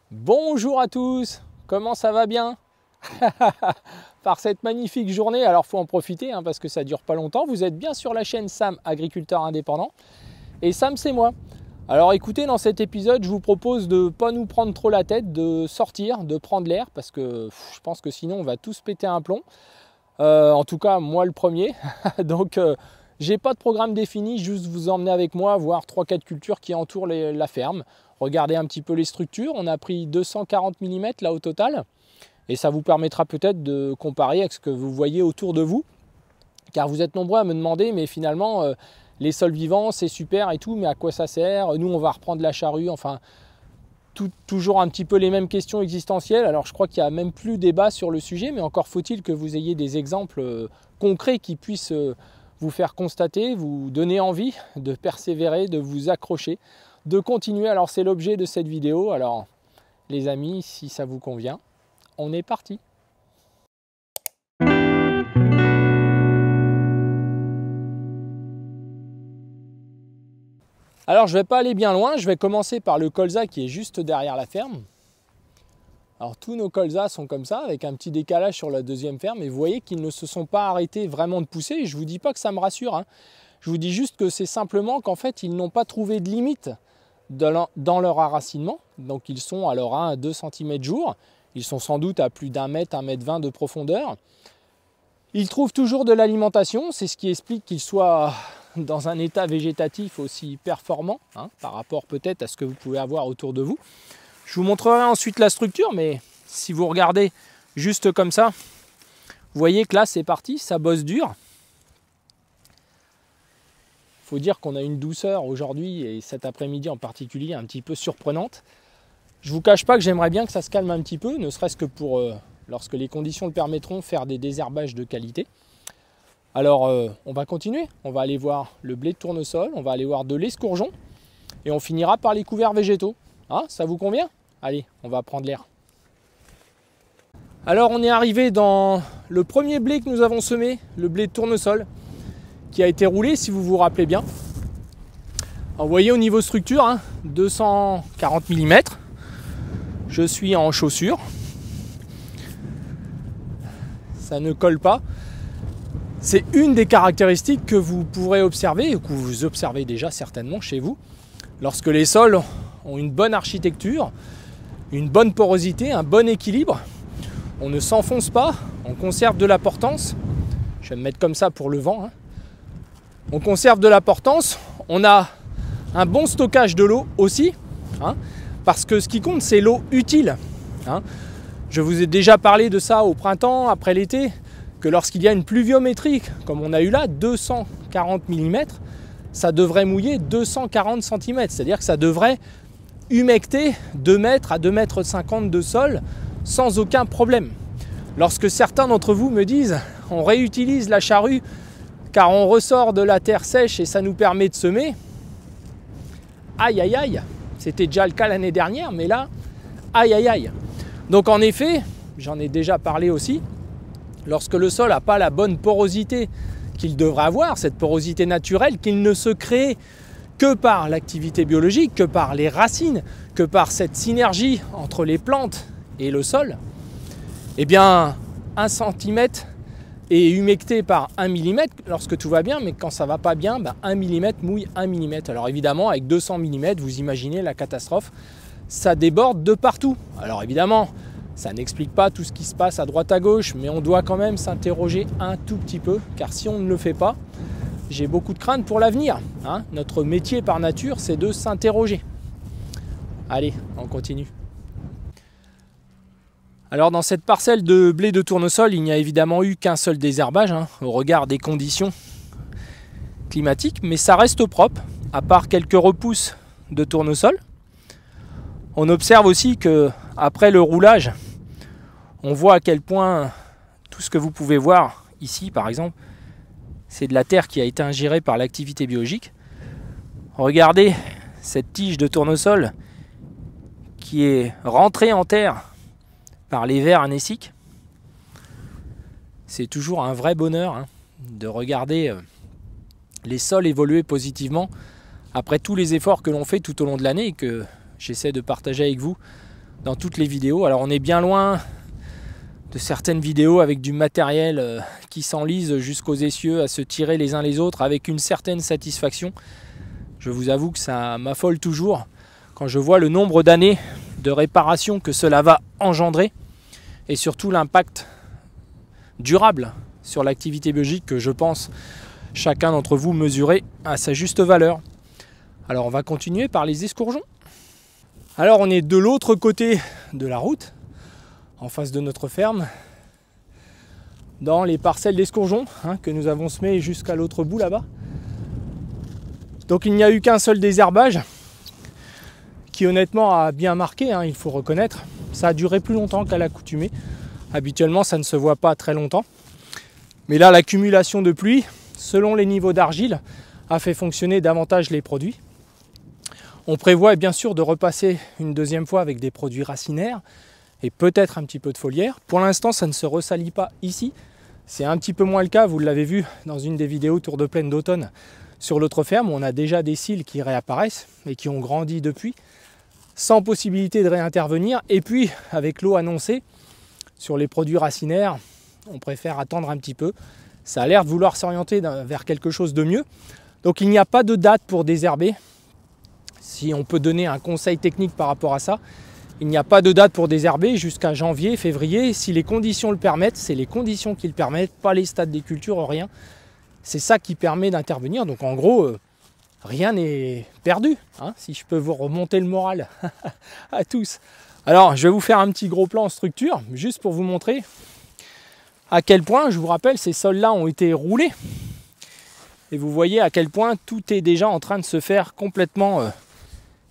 Bonjour à tous, comment ça va bien? Par cette magnifique journée, alors faut en profiter parce que ça dure pas longtemps. Vous êtes bien sur la chaîne Sam, agriculteur indépendant, et Sam c'est moi. Alors écoutez, dans cet épisode, je vous propose de ne pas nous prendre trop la tête, de sortir, de prendre l'air, parce que je pense que sinon on va tous péter un plomb. En tout cas, moi le premier. Donc j'ai pas de programme défini, juste vous emmener avec moi, voir 3-4 cultures qui entourent la ferme. Regardez un petit peu les structures, on a pris 240 mm là au total. Et ça vous permettra peut-être de comparer avec ce que vous voyez autour de vous. Car vous êtes nombreux à me demander, mais finalement, les sols vivants, c'est super et tout, mais à quoi ça sert? Nous, on va reprendre la charrue, enfin, toujours un petit peu les mêmes questions existentielles. Alors, je crois qu'il n'y a même plus débat sur le sujet, mais encore faut-il que vous ayez des exemples concrets qui puissent vous faire constater, vous donner envie de persévérer, de vous accrocher, de continuer. Alors, c'est l'objet de cette vidéo. Alors, les amis, si ça vous convient, on est parti. Alors je ne vais pas aller bien loin, je vais commencer par le colza qui est juste derrière la ferme. Alors tous nos colzas sont comme ça, avec un petit décalage sur la deuxième ferme, et vous voyez qu'ils ne se sont pas arrêtés vraiment de pousser, et je ne vous dis pas que ça me rassure, Je vous dis juste que c'est simplement qu'en fait ils n'ont pas trouvé de limite dans leur enracinement, donc ils sont à leur 1 à 2 cm jour, ils sont sans doute à plus d'1 mètre, 1,20 m de profondeur. Ils trouvent toujours de l'alimentation, c'est ce qui explique qu'ils soient dans un état végétatif aussi performant, par rapport peut-être à ce que vous pouvez avoir autour de vous. Je vous montrerai ensuite la structure, mais si vous regardez juste comme ça, vous voyez que là c'est parti, ça bosse dur. Il faut dire qu'on a une douceur aujourd'hui, et cet après-midi en particulier, un petit peu surprenante. Je ne vous cache pas que j'aimerais bien que ça se calme un petit peu, ne serait-ce que pour, lorsque les conditions le permettront, faire des désherbages de qualité. Alors on va continuer, on va aller voir le blé de tournesol, on va aller voir de l'escourgeon, et on finira par les couverts végétaux. Ça vous convient? Allez, on va prendre l'air. Alors on est arrivé dans le premier blé que nous avons semé, le blé de tournesol, qui a été roulé si vous vous rappelez bien. Alors, vous voyez au niveau structure, 240 mm, je suis en chaussures, ça ne colle pas. C'est une des caractéristiques que vous pourrez observer, ou que vous observez déjà certainement chez vous, lorsque les sols ont une bonne architecture, une bonne porosité, un bon équilibre. On ne s'enfonce pas, on conserve de la portance. Je vais me mettre comme ça pour le vent. On conserve de la portance, on a un bon stockage de l'eau aussi, parce que ce qui compte c'est l'eau utile. Je vous ai déjà parlé de ça au printemps, après l'été, que lorsqu'il y a une pluviométrie, comme on a eu là, 240 mm, ça devrait mouiller 240 cm, c'est-à-dire que ça devrait humecter 2 mètres à 2,50 m de sol sans aucun problème. Lorsque certains d'entre vous me disent « on réutilise la charrue car on ressort de la terre sèche et ça nous permet de semer », aïe aïe aïe, c'était déjà le cas l'année dernière, mais là, aïe aïe aïe. Donc en effet, j'en ai déjà parlé aussi, lorsque le sol n'a pas la bonne porosité qu'il devrait avoir, cette porosité naturelle, qu'il ne se crée que par l'activité biologique, que par les racines, que par cette synergie entre les plantes et le sol, eh bien 1 cm est humecté par 1 mm lorsque tout va bien, mais quand ça ne va pas bien, 1 mm mouille 1 mm. Alors évidemment, avec 200 mm, vous imaginez la catastrophe, ça déborde de partout. Alors évidemment, ça n'explique pas tout ce qui se passe à droite à gauche, mais on doit quand même s'interroger un tout petit peu, car si on ne le fait pas, j'ai beaucoup de crainte pour l'avenir. Notre métier par nature, c'est de s'interroger. Allez, on continue. Alors dans cette parcelle de blé de tournesol, il n'y a évidemment eu qu'un seul désherbage, au regard des conditions climatiques, mais ça reste propre, à part quelques repousses de tournesol. On observe aussi que après le roulage, on voit à quel point tout ce que vous pouvez voir ici par exemple, c'est de la terre qui a été ingérée par l'activité biologique. Regardez cette tige de tournesol qui est rentrée en terre par les vers anéciques. C'est toujours un vrai bonheur de regarder les sols évoluer positivement après tous les efforts que l'on fait tout au long de l'année et que j'essaie de partager avec vous dans toutes les vidéos. Alors on est bien loin de certaines vidéos avec du matériel qui s'enlise jusqu'aux essieux à se tirer les uns les autres avec une certaine satisfaction. Je vous avoue que ça m'affole toujours quand je vois le nombre d'années de réparation que cela va engendrer et surtout l'impact durable sur l'activité biologique que je pense chacun d'entre vous mesurer à sa juste valeur. Alors on va continuer par les escourgeons. Alors on est de l'autre côté de la route, en face de notre ferme, dans les parcelles d'escourgeons que nous avons semées jusqu'à l'autre bout là-bas. Donc il n'y a eu qu'un seul désherbage qui honnêtement a bien marqué, il faut reconnaître. Ça a duré plus longtemps qu'à l'accoutumée. Habituellement ça ne se voit pas très longtemps. Mais là l'accumulation de pluie, selon les niveaux d'argile, a fait fonctionner davantage les produits. On prévoit bien sûr de repasser une deuxième fois avec des produits racinaires et peut-être un petit peu de foliaire. Pour l'instant, ça ne se ressalit pas ici. C'est un petit peu moins le cas, vous l'avez vu dans une des vidéos Tour de plaine d'automne sur l'autre ferme, où on a déjà des cils qui réapparaissent et qui ont grandi depuis, sans possibilité de réintervenir. Et puis, avec l'eau annoncée sur les produits racinaires, on préfère attendre un petit peu. Ça a l'air de vouloir s'orienter vers quelque chose de mieux. Donc il n'y a pas de date pour désherber. Si on peut donner un conseil technique par rapport à ça, il n'y a pas de date pour désherber jusqu'à janvier, février. Si les conditions le permettent, c'est les conditions qui le permettent, pas les stades des cultures, rien. C'est ça qui permet d'intervenir. Donc en gros, rien n'est perdu, si je peux vous remonter le moral à tous. Alors, je vais vous faire un petit gros plan en structure, juste pour vous montrer à quel point, je vous rappelle, ces sols-là ont été roulés. Et vous voyez à quel point tout est déjà en train de se faire complètement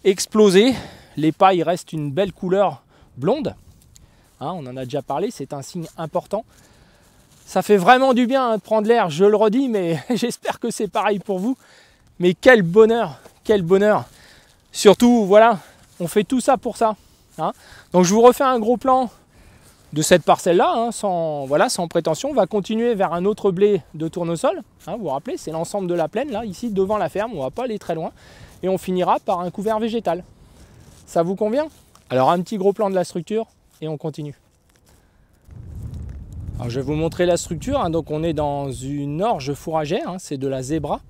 exploser. Les pailles restent une belle couleur blonde. On en a déjà parlé, c'est un signe important. Ça fait vraiment du bien de prendre l'air, je le redis, mais j'espère que c'est pareil pour vous. Mais quel bonheur, quel bonheur. Surtout, voilà, on fait tout ça pour ça. Donc je vous refais un gros plan de cette parcelle-là, sans prétention. On va continuer vers un autre blé de tournesol. Vous vous rappelez, c'est l'ensemble de la plaine, là, ici, devant la ferme. On ne va pas aller très loin. Et on finira par un couvert végétal. Ça vous convient? Alors, un petit gros plan de la structure et on continue. Alors, je vais vous montrer la structure. Donc, on est dans une orge fourragère. C'est de la zébra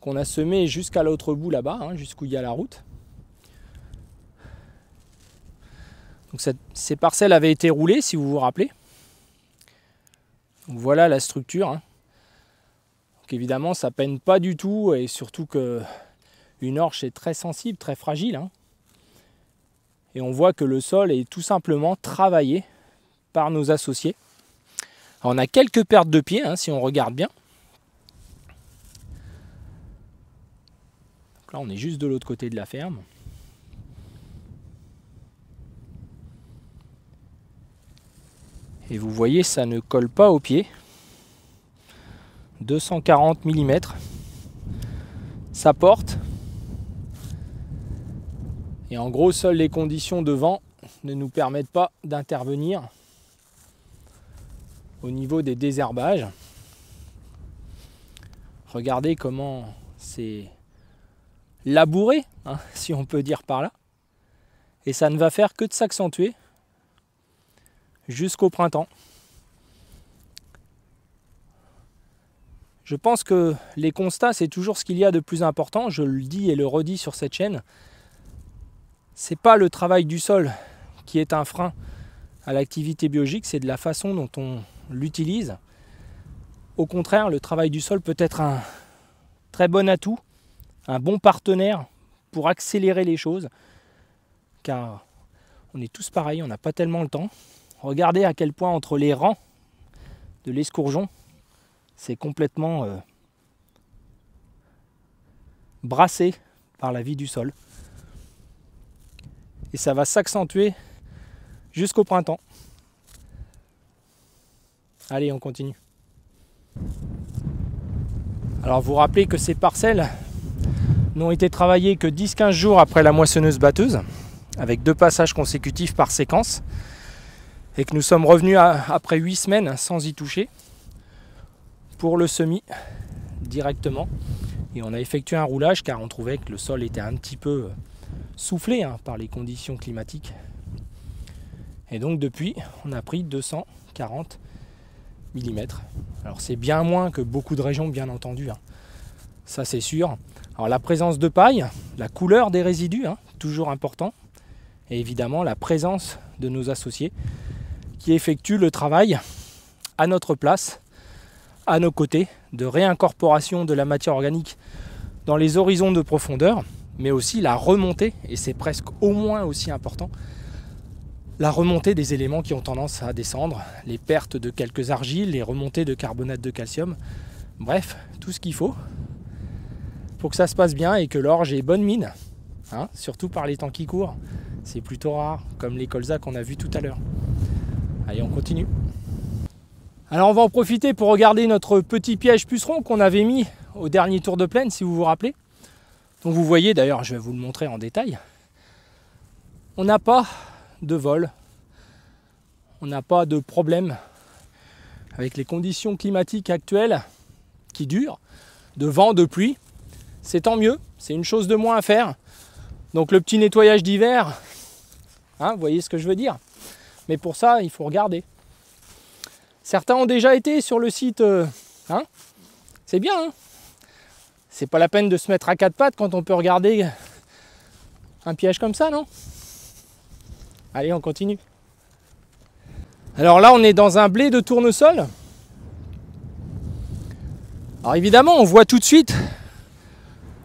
qu'on a semée jusqu'à l'autre bout là-bas, jusqu'où il y a la route. Donc ces parcelles avaient été roulées, si vous vous rappelez. Donc voilà la structure. Donc évidemment, ça peine pas du tout, et surtout qu'une orge est très sensible, très fragile. Et on voit que le sol est tout simplement travaillé par nos associés. Alors on a quelques pertes de pieds, si on regarde bien. Donc là, on est juste de l'autre côté de la ferme. Et vous voyez, ça ne colle pas au pied. 240 mm. Ça porte. Et en gros, seules les conditions de vent ne nous permettent pas d'intervenir au niveau des désherbages. Regardez comment c'est labouré, si on peut dire par là. Et ça ne va faire que de s'accentuer jusqu'au printemps. Je pense que les constats, c'est toujours ce qu'il y a de plus important. Je le dis et le redis sur cette chaîne. C'est pas le travail du sol qui est un frein à l'activité biologique, c'est de la façon dont on l'utilise. Au contraire, le travail du sol peut être un très bon atout, un bon partenaire pour accélérer les choses, car on est tous pareils, on n'a pas tellement le temps. Regardez à quel point entre les rangs de l'escourgeon, c'est complètement brassé par la vie du sol. Et ça va s'accentuer jusqu'au printemps. Allez, on continue. Alors vous vous rappelez que ces parcelles n'ont été travaillées que 10-15 jours après la moissonneuse batteuse, avec 2 passages consécutifs par séquence, et que nous sommes revenus après 8 semaines sans y toucher pour le semis directement. Et on a effectué un roulage car on trouvait que le sol était un petit peu soufflé par les conditions climatiques. Et donc depuis, on a pris 240 mm. Alors c'est bien moins que beaucoup de régions, bien entendu, hein. Ça c'est sûr. Alors la présence de paille, la couleur des résidus, hein, toujours important. Et évidemment la présence de nos associés qui effectuent le travail à notre place, à nos côtés, de réincorporation de la matière organique dans les horizons de profondeur, mais aussi la remontée, et c'est presque au moins aussi important, la remontée des éléments qui ont tendance à descendre, les pertes de quelques argiles, les remontées de carbonate de calcium, bref, tout ce qu'il faut pour que ça se passe bien et que l'orge ait bonne mine, hein, surtout par les temps qui courent. C'est plutôt rare, comme les colzas qu'on a vus tout à l'heure. Allez, on continue. Alors on va en profiter pour regarder notre petit piège puceron qu'on avait mis au dernier tour de plaine, si vous vous rappelez. Donc vous voyez, d'ailleurs, je vais vous le montrer en détail. On n'a pas de vol, on n'a pas de problème avec les conditions climatiques actuelles qui durent, de vent, de pluie. C'est tant mieux, c'est une chose de moins à faire. Donc le petit nettoyage d'hiver, hein, vous voyez ce que je veux dire. Mais pour ça, il faut regarder. Certains ont déjà été sur le site, hein, c'est bien, hein. C'est pas la peine de se mettre à quatre pattes quand on peut regarder un piège comme ça, non? Allez, on continue. Alors là, on est dans un blé de tournesol. Alors évidemment, on voit tout de suite,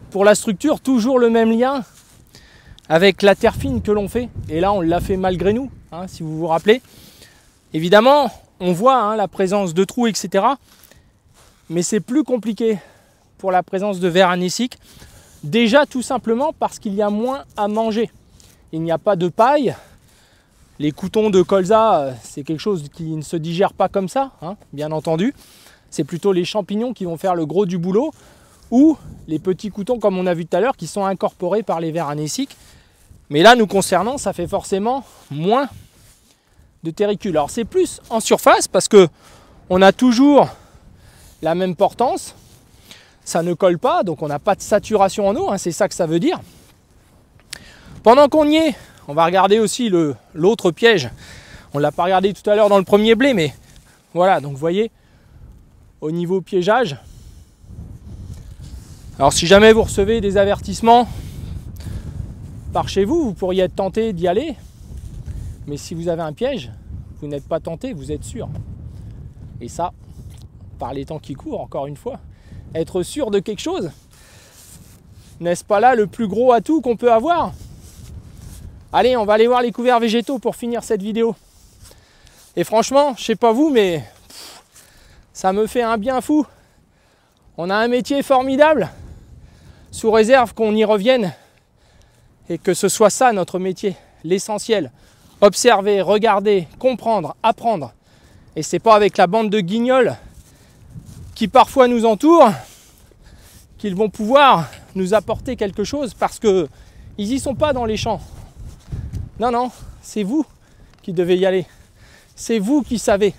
pour la structure, toujours le même lien avec la terre fine que l'on fait. Et là, on l'a fait malgré nous, hein, si vous vous rappelez. Évidemment, on voit, hein, la présence de trous, etc. Mais c'est plus compliqué pour la présence de vers anéciques. Déjà, tout simplement parce qu'il y a moins à manger. Il n'y a pas de paille. Les coutons de colza, c'est quelque chose qui ne se digère pas comme ça, hein, bien entendu. C'est plutôt les champignons qui vont faire le gros du boulot, ou les petits coutons, comme on a vu tout à l'heure, qui sont incorporés par les vers anéciques. Mais là, nous concernant, ça fait forcément moins de terricule. Alors c'est plus en surface, parce que on a toujours la même portance. Ça ne colle pas, donc on n'a pas de saturation en eau, hein, c'est ça que ça veut dire. Pendant qu'on y est, on va regarder aussi l'autre piège. On ne l'a pas regardé tout à l'heure dans le premier blé, mais voilà, donc vous voyez, au niveau piégeage. Alors si jamais vous recevez des avertissements par chez vous, vous pourriez être tenté d'y aller. Mais si vous avez un piège, vous n'êtes pas tenté, vous êtes sûr. Et ça, par les temps qui courent, encore une fois, être sûr de quelque chose, n'est-ce pas là le plus gros atout qu'on peut avoir? Allez, on va aller voir les couverts végétaux pour finir cette vidéo. Et franchement, je sais pas vous, mais ça me fait un bien fou. On a un métier formidable, sous réserve qu'on y revienne et que ce soit ça notre métier, l'essentiel. Observer, regarder, comprendre, apprendre. Et c'est pas avec la bande de guignols qui parfois nous entourent qu'ils vont pouvoir nous apporter quelque chose, parce que ils y sont pas dans les champs. Non, non, c'est vous qui devez y aller. C'est vous qui savez.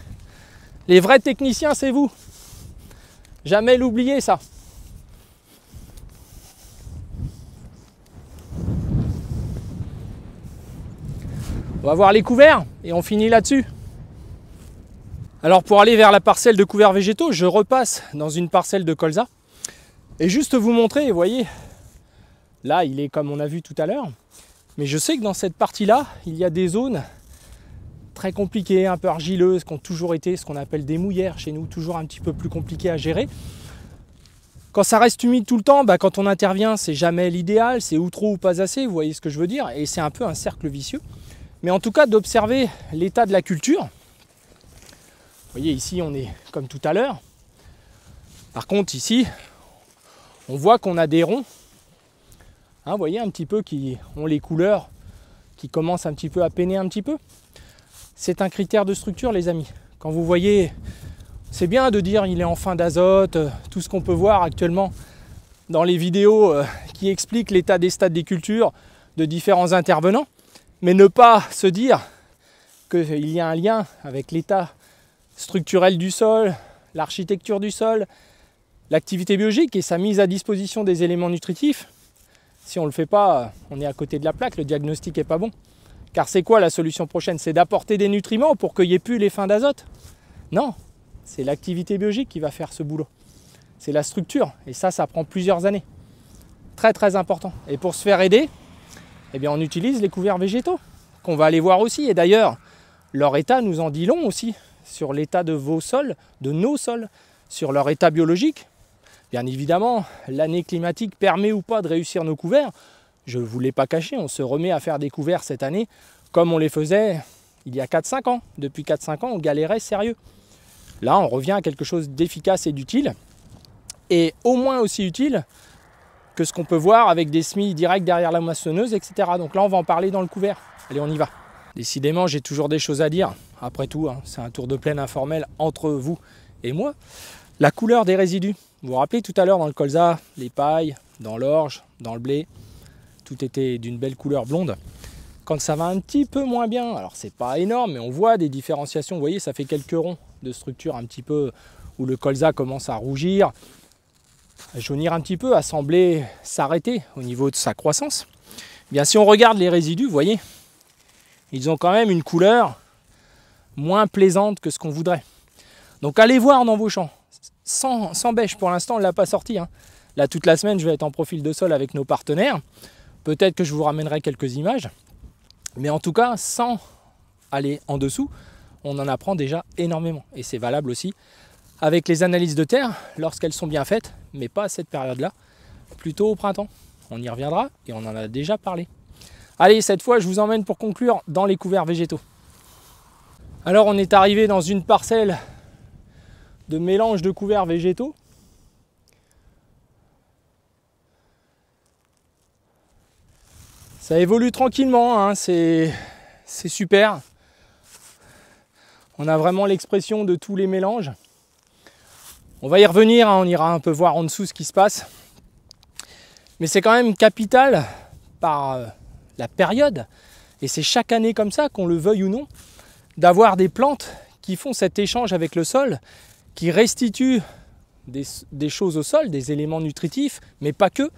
Les vrais techniciens, c'est vous. Jamais l'oublier, ça. On va voir les couverts et on finit là-dessus. Alors pour aller vers la parcelle de couverts végétaux, je repasse dans une parcelle de colza. Et juste vous montrer, vous voyez, là il est comme on a vu tout à l'heure. Mais je sais que dans cette partie-là, il y a des zones très compliquées, un peu argileuses, qui ont toujours été ce qu'on appelle des mouillères chez nous, toujours un petit peu plus compliqué à gérer. Quand ça reste humide tout le temps, quand on intervient, c'est jamais l'idéal, c'est ou trop ou pas assez, vous voyez ce que je veux dire, et c'est un peu un cercle vicieux. Mais en tout cas, d'observer l'état de la culture. Vous voyez, ici, on est comme tout à l'heure. Par contre, ici, on voit qu'on a des ronds. Hein, vous voyez, un petit peu, qui ont les couleurs, qui commencent un petit peu à peiner un petit peu. C'est un critère de structure, les amis. Quand vous voyez, c'est bien de dire il est en fin d'azote, tout ce qu'on peut voir actuellement dans les vidéos qui expliquent l'état des stades des cultures de différents intervenants. Mais ne pas se dire qu'il y a un lien avec l'état structurel du sol, l'architecture du sol, l'activité biologique et sa mise à disposition des éléments nutritifs. Si on ne le fait pas, on est à côté de la plaque, le diagnostic n'est pas bon. Car c'est quoi la solution prochaine? C'est d'apporter des nutriments pour qu'il n'y ait plus les fins d'azote? Non, c'est l'activité biologique qui va faire ce boulot. C'est la structure, et ça prend plusieurs années. Très très important. Et pour se faire aider, eh bien on utilise les couverts végétaux, qu'on va aller voir aussi. Et d'ailleurs, leur état nous en dit long aussi, sur l'état de vos sols, de nos sols, sur leur état biologique. Bien évidemment, l'année climatique permet ou pas de réussir nos couverts. Je ne vous l'ai pas caché, on se remet à faire des couverts cette année, comme on les faisait il y a 4-5 ans. Depuis 4-5 ans, on galérait sérieux. Là, on revient à quelque chose d'efficace et d'utile, et au moins aussi utile que ce qu'on peut voir avec des semis directs derrière la moissonneuse, etc. Donc là, on va en parler dans le couvert. Allez, on y va. Décidément, j'ai toujours des choses à dire. Après tout, hein, c'est un tour de plaine informel entre vous et moi. La couleur des résidus. Vous vous rappelez tout à l'heure dans le colza, les pailles, dans l'orge, dans le blé, tout était d'une belle couleur blonde. Quand ça va un petit peu moins bien, alors c'est pas énorme, mais on voit des différenciations. Vous voyez, ça fait quelques ronds de structure un petit peu où le colza commence à rougir, à jaunir un petit peu, à sembler s'arrêter au niveau de sa croissance. Bien, si on regarde les résidus, vous voyez, ils ont quand même une couleur moins plaisante que ce qu'on voudrait. Donc allez voir dans vos champs, sans bêche, pour l'instant on ne l'a pas sorti. Hein. Là toute la semaine je vais être en profil de sol avec nos partenaires. Peut-être que je vous ramènerai quelques images. Mais en tout cas, sans aller en dessous, on en apprend déjà énormément. Et c'est valable aussi avec les analyses de terre lorsqu'elles sont bien faites, mais pas à cette période-là, plutôt au printemps. On y reviendra et on en a déjà parlé. Allez, cette fois je vous emmène pour conclure dans les couverts végétaux. Alors on est arrivé dans une parcelle de mélange de couverts végétaux. Ça évolue tranquillement, hein, c'est super. On a vraiment l'expression de tous les mélanges. On va y revenir, hein, on ira un peu voir en dessous ce qui se passe. Mais c'est quand même capital par la période, et c'est chaque année comme ça, qu'on le veuille ou non, d'avoir des plantes qui font cet échange avec le sol, qui restituent des choses au sol, des éléments nutritifs, mais pas que,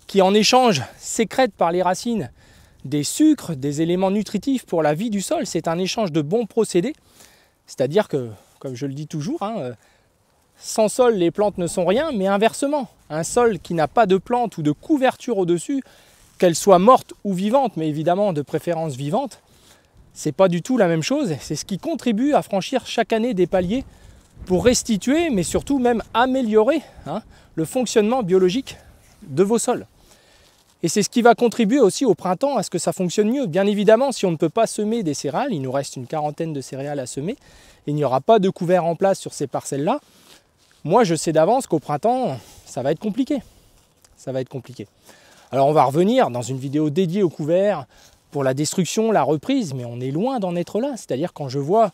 qui en échange sécrètent par les racines des sucres, des éléments nutritifs pour la vie du sol. C'est un échange de bons procédés, c'est-à-dire que, comme je le dis toujours, hein, sans sol les plantes ne sont rien, mais inversement, un sol qui n'a pas de plante ou de couverture au-dessus, qu'elle soit morte ou vivante, mais évidemment de préférence vivante, c'est pas du tout la même chose. C'est ce qui contribue à franchir chaque année des paliers pour restituer, mais surtout même améliorer, hein, le fonctionnement biologique de vos sols. Et c'est ce qui va contribuer aussi au printemps à ce que ça fonctionne mieux. Bien évidemment, si on ne peut pas semer des céréales, il nous reste une quarantaine de céréales à semer, et il n'y aura pas de couvert en place sur ces parcelles-là, moi je sais d'avance qu'au printemps, ça va être compliqué. Ça va être compliqué. Alors on va revenir dans une vidéo dédiée au couvert pour la destruction, la reprise, mais on est loin d'en être là. C'est-à-dire quand je vois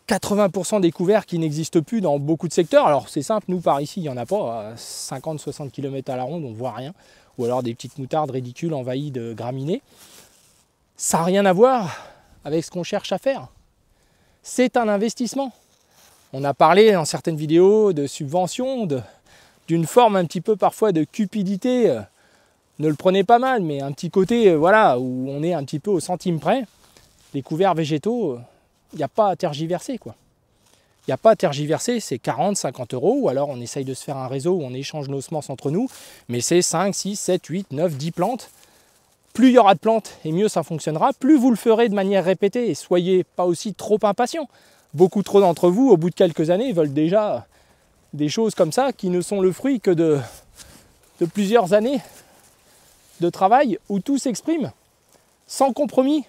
80% des couverts qui n'existent plus dans beaucoup de secteurs, alors c'est simple, nous par ici, il n'y en a pas, à 50-60 km à la ronde, on ne voit rien, ou alors des petites moutardes ridicules envahies de graminées. Ça n'a rien à voir avec ce qu'on cherche à faire. C'est un investissement. On a parlé dans certaines vidéos de subventions, d'une forme un petit peu parfois de cupidité. Ne le prenez pas mal, mais un petit côté voilà, où on est un petit peu au centime près. Les couverts végétaux, il n'y a pas à tergiverser, quoi. Il n'y a pas à tergiverser, c'est 40-50 €, ou alors on essaye de se faire un réseau où on échange nos semences entre nous, mais c'est 5, 6, 7, 8, 9, 10 plantes. Plus il y aura de plantes, et mieux ça fonctionnera. Plus vous le ferez de manière répétée, et soyez pas aussi trop impatients. Beaucoup trop d'entre vous, au bout de quelques années, veulent déjà des choses comme ça, qui ne sont le fruit que de plusieurs années de travail, où tout s'exprime, sans compromis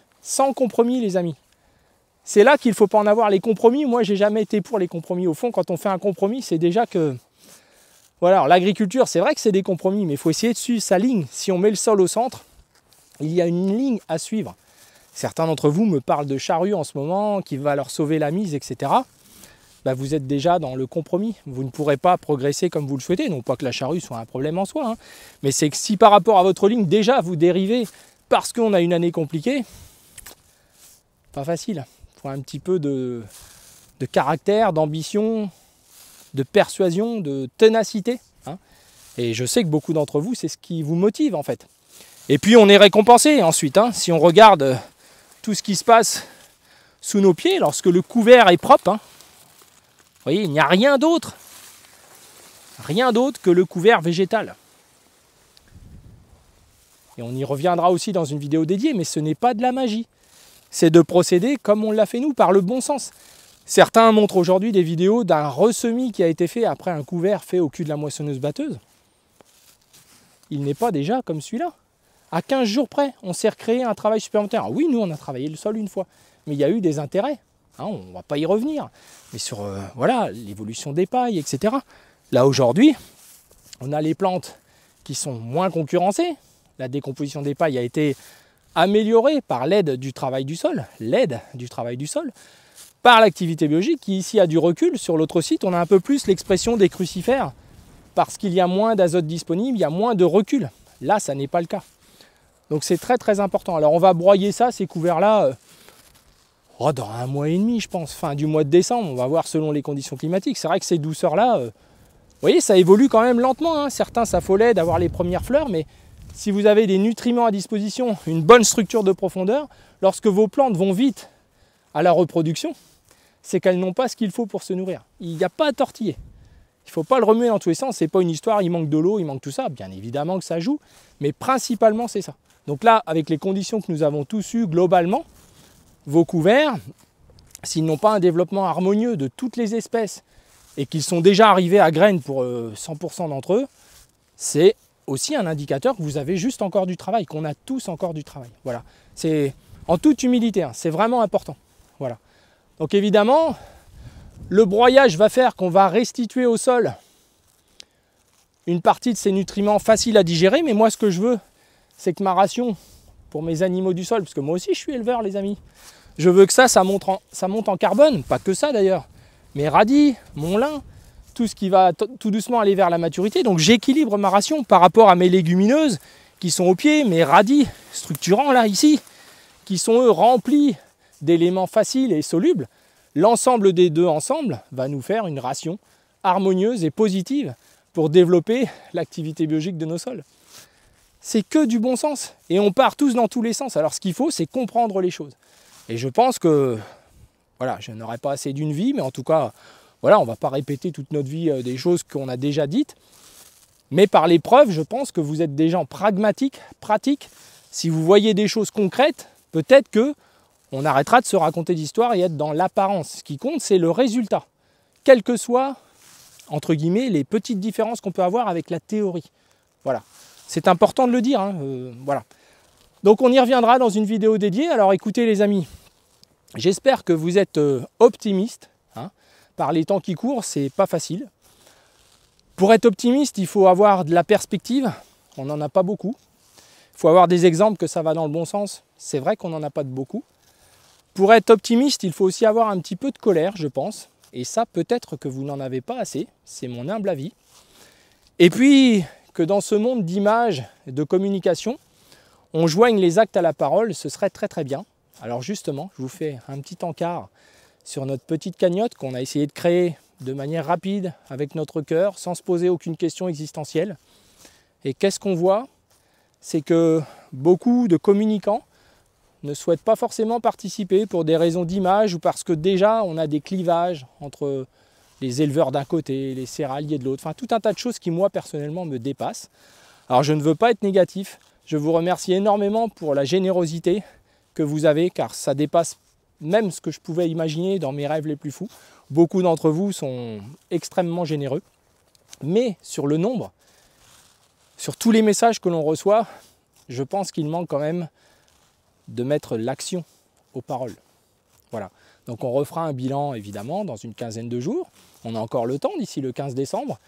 les amis. C'est là qu'il ne faut pas en avoir. Les compromis, moi j'ai jamais été pour les compromis. Au fond, quand on fait un compromis, c'est déjà que... Voilà, l'agriculture, c'est vrai que c'est des compromis, mais il faut essayer de suivre sa ligne. Si on met le sol au centre, il y a une ligne à suivre. Certains d'entre vous me parlent de charrue en ce moment, qui va leur sauver la mise, etc. Bah, vous êtes déjà dans le compromis. Vous ne pourrez pas progresser comme vous le souhaitez. Non pas que la charrue soit un problème en soi, hein, mais c'est que si par rapport à votre ligne, déjà vous dérivez parce qu'on a une année compliquée, pas facile. Il faut un petit peu de caractère, d'ambition, de persuasion, de ténacité. Hein. Et je sais que beaucoup d'entre vous, c'est ce qui vous motive en fait. Et puis on est récompensé ensuite. Hein, si on regarde tout ce qui se passe sous nos pieds lorsque le couvert est propre. Hein. Vous voyez, il n'y a rien d'autre que le couvert végétal. Et on y reviendra aussi dans une vidéo dédiée, mais ce n'est pas de la magie. C'est de procéder comme on l'a fait nous, par le bon sens. Certains montrent aujourd'hui des vidéos d'un ressemis qui a été fait après un couvert fait au cul de la moissonneuse-batteuse. Il n'est pas déjà comme celui-là. À 15 jours près, on s'est recréé un travail supplémentaire. Alors oui, nous, on a travaillé le sol une fois, mais il y a eu des intérêts. Hein, on ne va pas y revenir. Mais sur voilà, l'évolution des pailles, etc. Là, aujourd'hui, on a les plantes qui sont moins concurrencées. La décomposition des pailles a été améliorée par l'aide du travail du sol. Par l'activité biologique qui ici a du recul. Sur l'autre site, on a un peu plus l'expression des crucifères parce qu'il y a moins d'azote disponible, il y a moins de recul. Là, ça n'est pas le cas. Donc c'est très très important. Alors on va broyer ça, ces couverts-là, dans 1 mois et demi, je pense, fin du mois de décembre. On va voir selon les conditions climatiques. C'est vrai que ces douceurs-là, vous voyez, ça évolue quand même lentement. Hein. Certains s'affolaient d'avoir les premières fleurs, mais si vous avez des nutriments à disposition, une bonne structure de profondeur, lorsque vos plantes vont vite à la reproduction, c'est qu'elles n'ont pas ce qu'il faut pour se nourrir. Il n'y a pas à tortiller. Il ne faut pas le remuer dans tous les sens. Ce n'est pas une histoire, il manque de l'eau, il manque tout ça. Bien évidemment que ça joue, mais principalement c'est ça. Donc là, avec les conditions que nous avons tous eues globalement, vos couverts, s'ils n'ont pas un développement harmonieux de toutes les espèces et qu'ils sont déjà arrivés à graines pour 100% d'entre eux, c'est aussi un indicateur que vous avez juste encore du travail, qu'on a tous encore du travail. Voilà. C'est en toute humilité, hein, c'est vraiment important. Voilà. Donc évidemment, le broyage va faire qu'on va restituer au sol une partie de ces nutriments faciles à digérer, mais moi ce que je veux, c'est que ma ration pour mes animaux du sol, parce que moi aussi je suis éleveur les amis, je veux que ça monte en carbone, pas que ça d'ailleurs, mes radis, mon lin, tout ce qui va tout doucement aller vers la maturité. Donc j'équilibre ma ration par rapport à mes légumineuses qui sont au pied, mes radis structurants là ici, qui sont eux remplis d'éléments faciles et solubles. L'ensemble des deux ensemble va nous faire une ration harmonieuse et positive pour développer l'activité biologique de nos sols. C'est que du bon sens et on part tous dans tous les sens. Alors ce qu'il faut, c'est comprendre les choses. Et je pense que voilà, je n'aurai pas assez d'une vie, mais en tout cas, voilà, on ne va pas répéter toute notre vie des choses qu'on a déjà dites. Mais par les preuves, je pense que vous êtes des gens pragmatiques, pratiques. Si vous voyez des choses concrètes, peut-être que on arrêtera de se raconter d'histoires et être dans l'apparence. Ce qui compte, c'est le résultat. Quelles que soient, entre guillemets, les petites différences qu'on peut avoir avec la théorie. Voilà. C'est important de le dire. Hein, voilà. Donc on y reviendra dans une vidéo dédiée. Alors écoutez les amis, j'espère que vous êtes optimistes. Hein. Par les temps qui courent, c'est pas facile. Pour être optimiste, il faut avoir de la perspective. On n'en a pas beaucoup. Il faut avoir des exemples que ça va dans le bon sens. C'est vrai qu'on n'en a pas de beaucoup. Pour être optimiste, il faut aussi avoir un petit peu de colère, je pense. Et ça, peut-être que vous n'en avez pas assez. C'est mon humble avis. Et puis, que dans ce monde d'images et de communication, on joigne les actes à la parole, ce serait très très bien. Alors justement, je vous fais un petit encart sur notre petite cagnotte qu'on a essayé de créer de manière rapide, avec notre cœur, sans se poser aucune question existentielle. Et qu'est-ce qu'on voit? C'est que beaucoup de communicants ne souhaitent pas forcément participer pour des raisons d'image ou parce que déjà on a des clivages entre les éleveurs d'un côté, les céréaliers de l'autre, enfin tout un tas de choses qui moi personnellement me dépassent. Alors je ne veux pas être négatif, je vous remercie énormément pour la générosité que vous avez car ça dépasse même ce que je pouvais imaginer dans mes rêves les plus fous. Beaucoup d'entre vous sont extrêmement généreux, mais sur le nombre, sur tous les messages que l'on reçoit, je pense qu'il manque quand même de mettre l'action aux paroles. Voilà. Donc on refera un bilan évidemment dans une quinzaine de jours. On a encore le temps d'ici le 15 décembre.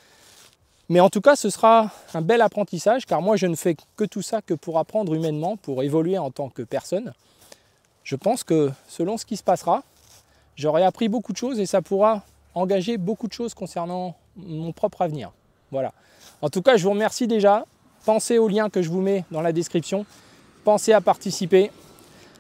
Mais en tout cas, ce sera un bel apprentissage car moi je ne fais que tout ça que pour apprendre humainement, pour évoluer en tant que personne. Je pense que selon ce qui se passera, j'aurai appris beaucoup de choses et ça pourra engager beaucoup de choses concernant mon propre avenir. Voilà. En tout cas, je vous remercie déjà. Pensez au lien que je vous mets dans la description. Pensez à participer.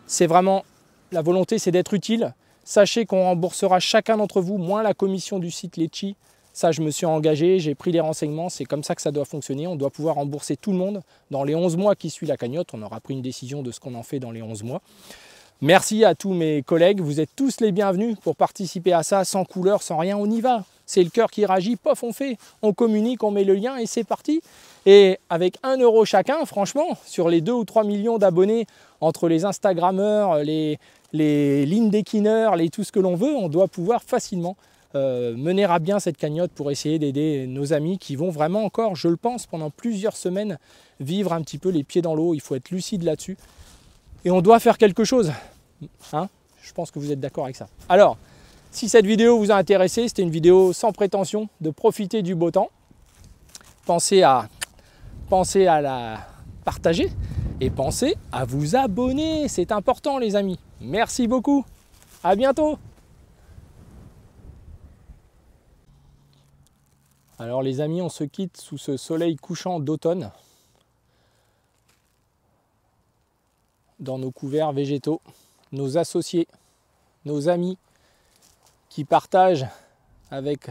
C'est vraiment, la volonté, c'est d'être utile. Sachez qu'on remboursera chacun d'entre vous, moins la commission du site Litchi. Ça, je me suis engagé, j'ai pris les renseignements, c'est comme ça que ça doit fonctionner. On doit pouvoir rembourser tout le monde dans les 11 mois qui suivent la cagnotte. On aura pris une décision de ce qu'on en fait dans les 11 mois. Merci à tous mes collègues, vous êtes tous les bienvenus pour participer à ça, sans couleur, sans rien, on y va. C'est le cœur qui réagit, pof, on fait, on communique, on met le lien et c'est parti. Et avec 1 € chacun, franchement, sur les 2 ou 3 millions d'abonnés, entre les Instagrammeurs, les LinkedIners, tout ce que l'on veut, on doit pouvoir facilement mener à bien cette cagnotte pour essayer d'aider nos amis qui vont vraiment encore, je le pense, pendant plusieurs semaines, vivre un petit peu les pieds dans l'eau. Il faut être lucide là-dessus. Et on doit faire quelque chose. Hein? Je pense que vous êtes d'accord avec ça. Alors, si cette vidéo vous a intéressé, c'était une vidéo sans prétention de profiter du beau temps. Pensez à la partager et pensez à vous abonner. C'est important les amis. Merci beaucoup. À bientôt. Alors les amis, on se quitte sous ce soleil couchant d'automne. Dans nos couverts végétaux, nos associés, nos amis qui partagent avec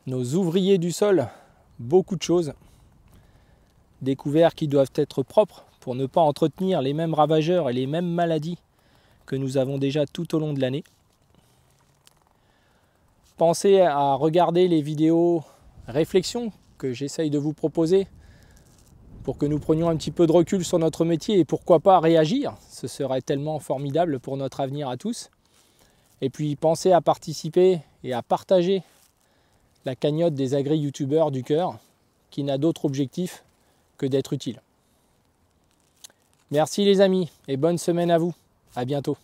nos ouvriers du sol beaucoup de choses. Des couverts qui doivent être propres pour ne pas entretenir les mêmes ravageurs et les mêmes maladies que nous avons déjà tout au long de l'année. Pensez à regarder les vidéos réflexions que j'essaye de vous proposer pour que nous prenions un petit peu de recul sur notre métier et pourquoi pas réagir. Ce serait tellement formidable pour notre avenir à tous. Et puis pensez à participer et à partager la cagnotte des agri-youtubeurs du cœur qui n'a d'autre objectif que d'être utile. Merci les amis et bonne semaine à vous. À bientôt.